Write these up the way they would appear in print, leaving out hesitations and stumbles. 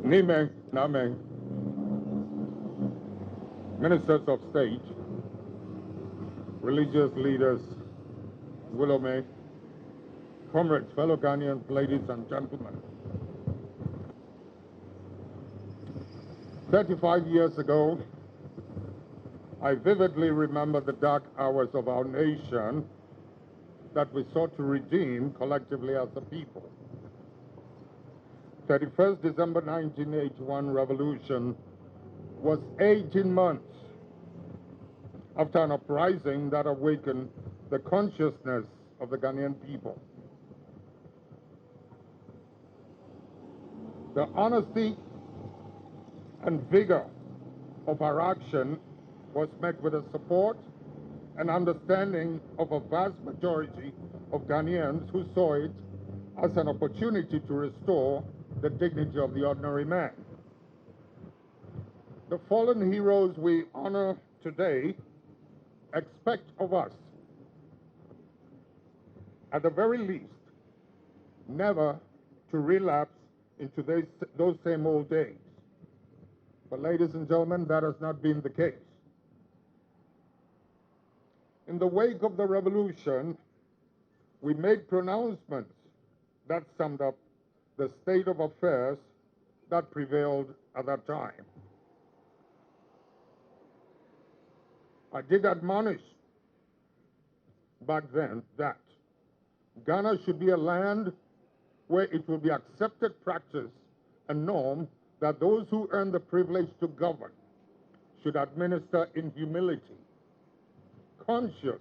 Nime, Name, ministers of state, religious leaders, Willowme, comrades, fellow Ghanaians, ladies and gentlemen. 35 years ago, I vividly remember the dark hours of our nation that we sought to redeem collectively as a people. 31st December 1981 revolution was 18 months after an uprising that awakened the consciousness of the Ghanaian people. The honesty and vigor of our action was met with the support and understanding of a vast majority of Ghanaians who saw it as an opportunity to restore the dignity of the ordinary man. The fallen heroes we honor today expect of us, at the very least, never to relapse into those same old days. But ladies and gentlemen, that has not been the case. In the wake of the revolution, we made pronouncements that summed up the state of affairs that prevailed at that time. I did admonish back then that Ghana should be a land where it will be accepted practice and norm that those who earn the privilege to govern should administer in humility, conscious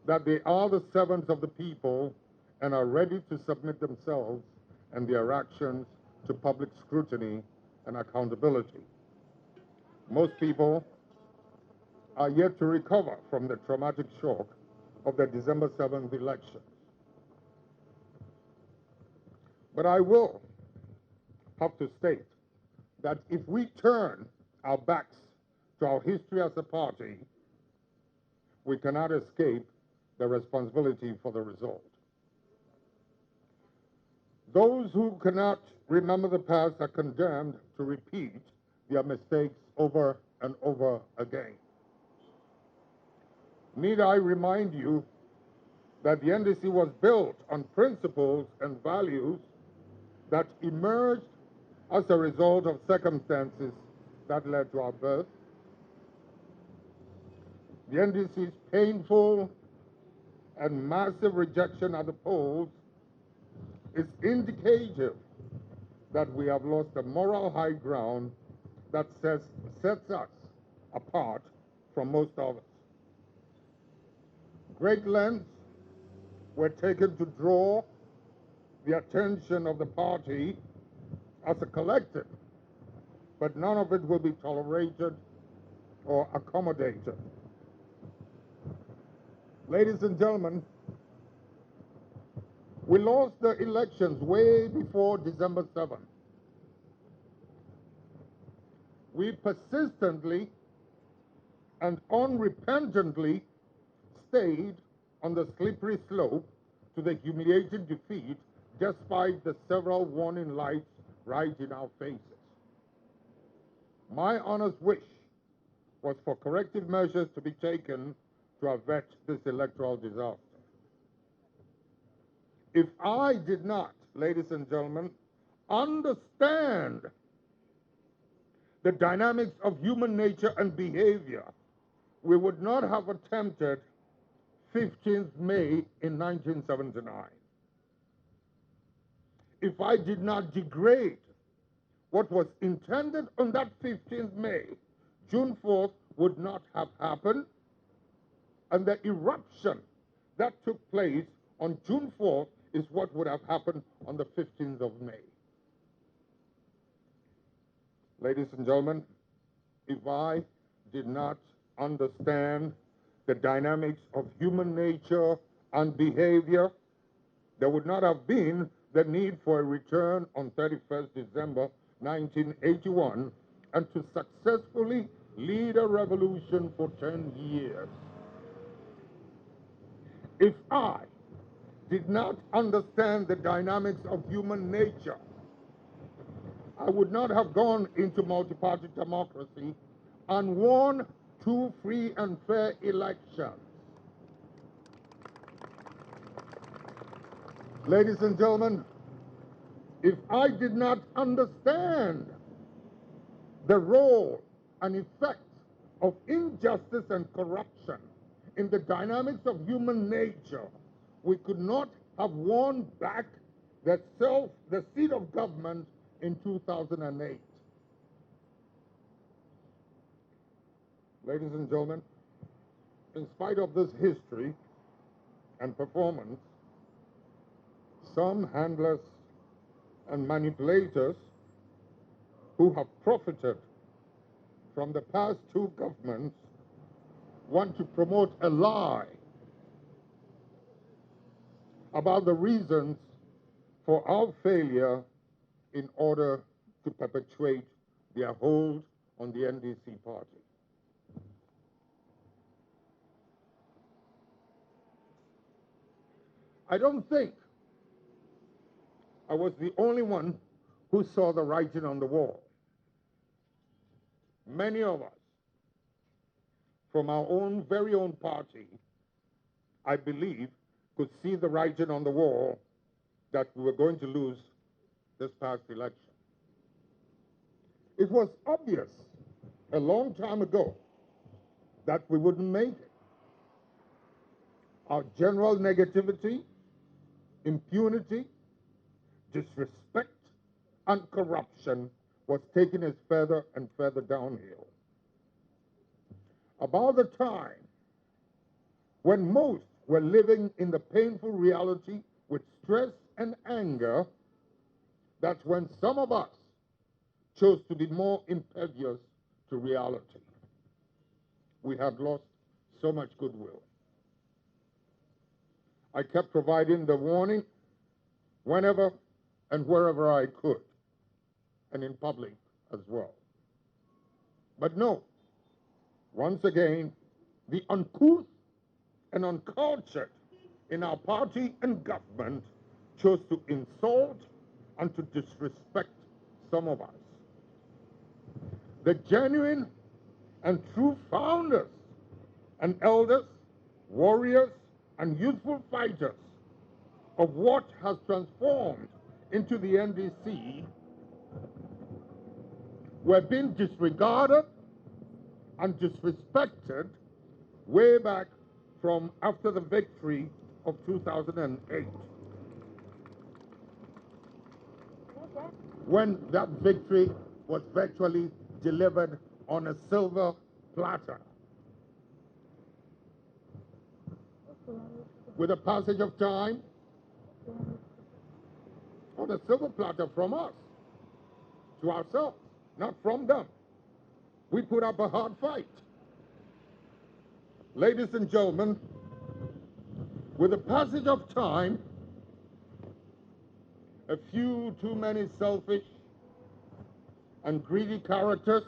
that they are the servants of the people and are ready to submit themselves and their actions to public scrutiny and accountability. Most people are yet to recover from the traumatic shock of the December 7th elections. But I will have to state that if we turn our backs to our history as a party, we cannot escape the responsibility for the result. Those who cannot remember the past are condemned to repeat their mistakes over and over again. Need I remind you that the NDC was built on principles and values that emerged as a result of circumstances that led to our birth? The NDC's painful and massive rejection at the polls is indicative that we have lost the moral high ground that sets us apart from most others. Great lengths were taken to draw the attention of the party as a collective, but none of it will be tolerated or accommodated. Ladies and gentlemen, we lost the elections way before December 7th. We persistently and unrepentantly stayed on the slippery slope to the humiliating defeat despite the several warning lights right in our faces. My honest wish was for corrective measures to be taken to avert this electoral disaster. If I did not, ladies and gentlemen, understand the dynamics of human nature and behavior, we would not have attempted 15th May in 1979. If I did not degrade what was intended on that 15th May, June 4th would not have happened, and the eruption that took place on June 4th is what would have happened on the 15th of May. Ladies and gentlemen, if I did not understand the dynamics of human nature and behavior, there would not have been the need for a return on 31st December 1981 and to successfully lead a revolution for 10 years. If I did not understand the dynamics of human nature, I would not have gone into multi-party democracy and won 2 free and fair elections. Ladies and gentlemen, if I did not understand the role and effect of injustice and corruption in the dynamics of human nature, we could not have won back the seat of government in 2008. Ladies and gentlemen, in spite of this history and performance, some handlers and manipulators who have profited from the past 2 governments want to promote a lie about the reasons for our failure in order to perpetuate their hold on the NDC party. I don't think I was the only one who saw the writing on the wall. Many of us, from our very own party, I believe, could see the writing on the wall that we were going to lose this past election. It was obvious a long time ago that we wouldn't make it. Our general negativity, impunity, disrespect, and corruption was taking us further and further downhill. About the time when most were living in the painful reality with stress and anger, that's when some of us chose to be more impervious to reality. We had lost so much goodwill. I kept providing the warning whenever and wherever I could, and in public as well. But no, once again, the uncouth and uncultured in our party and government chose to insult and to disrespect some of us. The genuine and true founders and elders, warriors, and youthful fighters of what has transformed into the NDC were being disregarded and disrespected way back from after the victory of 2008. When that victory was virtually delivered on a silver platter. With the passage of time, on a silver platter from us, to ourselves, not from them. We put up a hard fight. Ladies and gentlemen, with the passage of time, a few too many selfish and greedy characters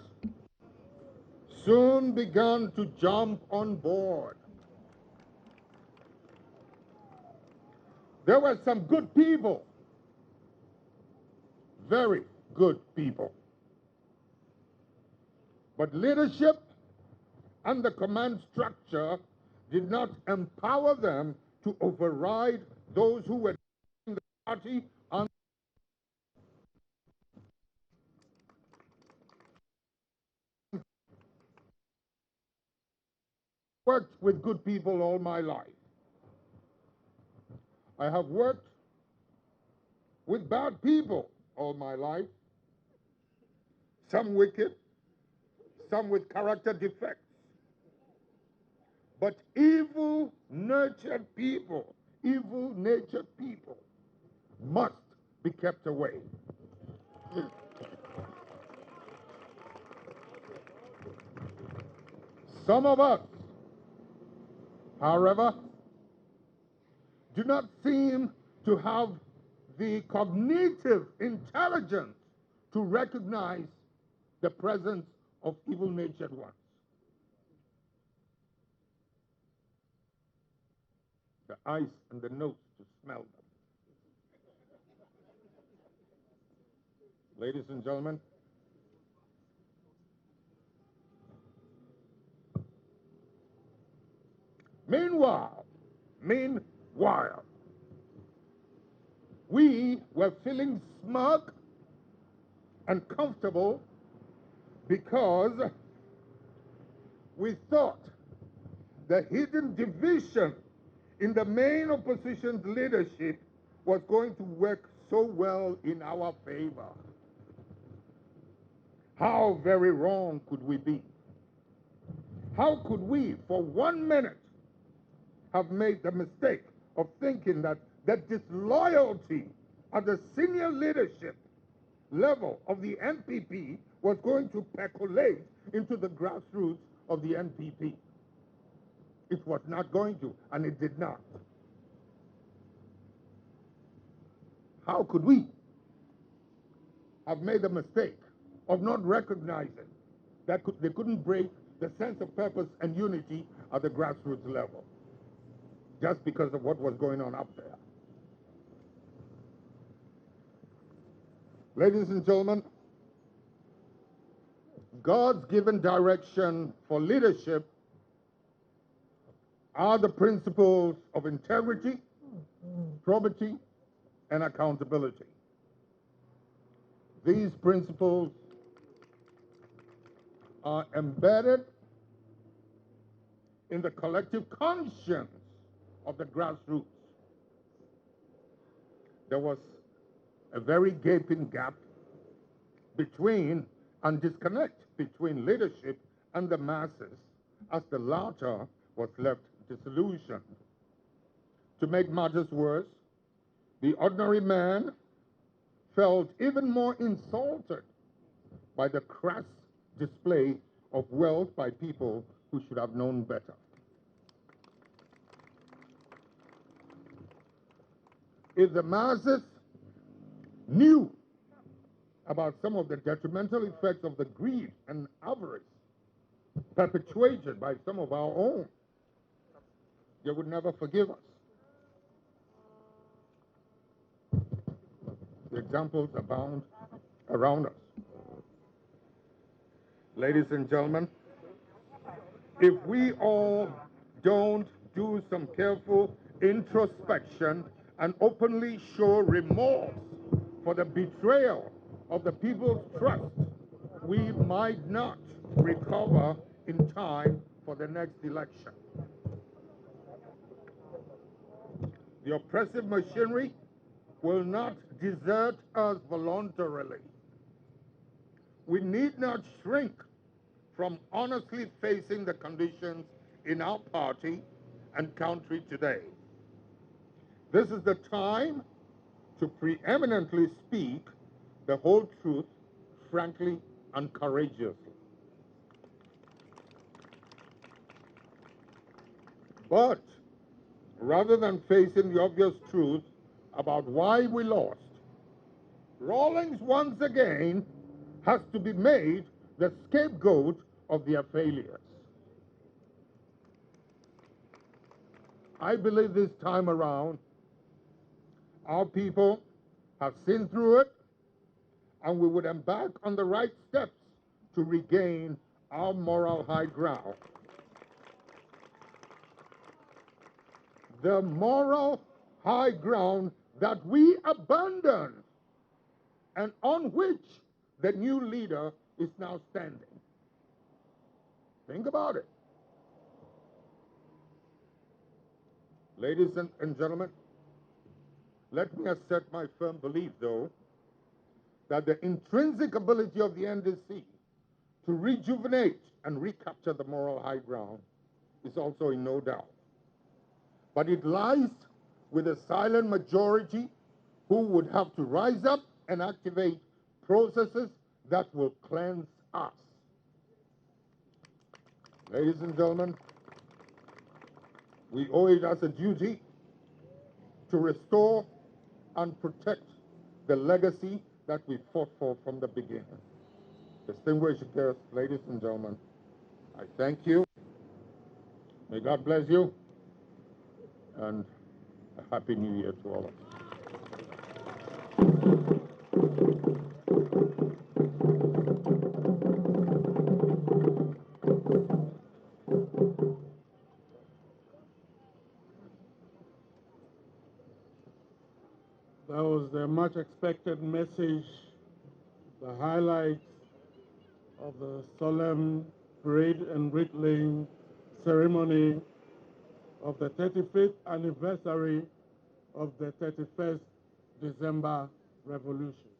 soon began to jump on board. There were some good people, very good people. But leadership and the command structure did not empower them to override those who were in the party and worked with good people all my life. I have worked with bad people all my life, some wicked, some with character defects. But evil-natured people must be kept away. Some of us, however, do not seem to have the cognitive intelligence to recognize the presence of evil-natured ones. The eyes and the nose to smell them. Ladies and gentlemen, meanwhile, we were feeling smug and comfortable because we thought the hidden division in the main opposition's leadership was going to work so well in our favor. How very wrong could we be? How could we, for 1 minute, have made the mistake of thinking that disloyalty at the senior leadership level of the NPP was going to percolate into the grassroots of the NPP? It was not going to, and it did not. How could we have made the mistake of not recognizing that they couldn't break the sense of purpose and unity at the grassroots level just because of what was going on up there? Ladies and gentlemen, God's given direction for leadership are the principles of integrity, probity, and accountability. These principles are embedded in the collective conscience of the grassroots. There was a very gaping gap between and disconnect between leadership and the masses as the latter was left disillusioned. To make matters worse, the ordinary man felt even more insulted by the crass display of wealth by people who should have known better. If the masses knew about some of the detrimental effects of the greed and avarice perpetuated by some of our own, they would never forgive us. The examples abound around us. Ladies and gentlemen, if we all don't do some careful introspection and openly show remorse for the betrayal of the people's trust, we might not recover in time for the next election. The oppressive machinery will not desert us voluntarily. We need not shrink from honestly facing the conditions in our party and country today. This is the time to preeminently speak the whole truth, frankly and courageously. But rather than facing the obvious truth about why we lost, Rawlings once again has to be made the scapegoat of their failures. I believe this time around, our people have seen through it, and we would embark on the right steps to regain our moral high ground. The moral high ground that we abandoned and on which the new leader is now standing. Think about it. Ladies and gentlemen, let me assert my firm belief, though, that the intrinsic ability of the NDC to rejuvenate and recapture the moral high ground is also in no doubt. But it lies with a silent majority who would have to rise up and activate processes that will cleanse us. Ladies and gentlemen, we owe it as a duty to restore and protect the legacy that we fought for from the beginning. Distinguished guests, ladies and gentlemen, I thank you. May God bless you, and a Happy New Year to all of you. That was the much expected message, the highlights of the solemn parade and wreath-laying ceremony of the 35th anniversary of the 31st December Revolution.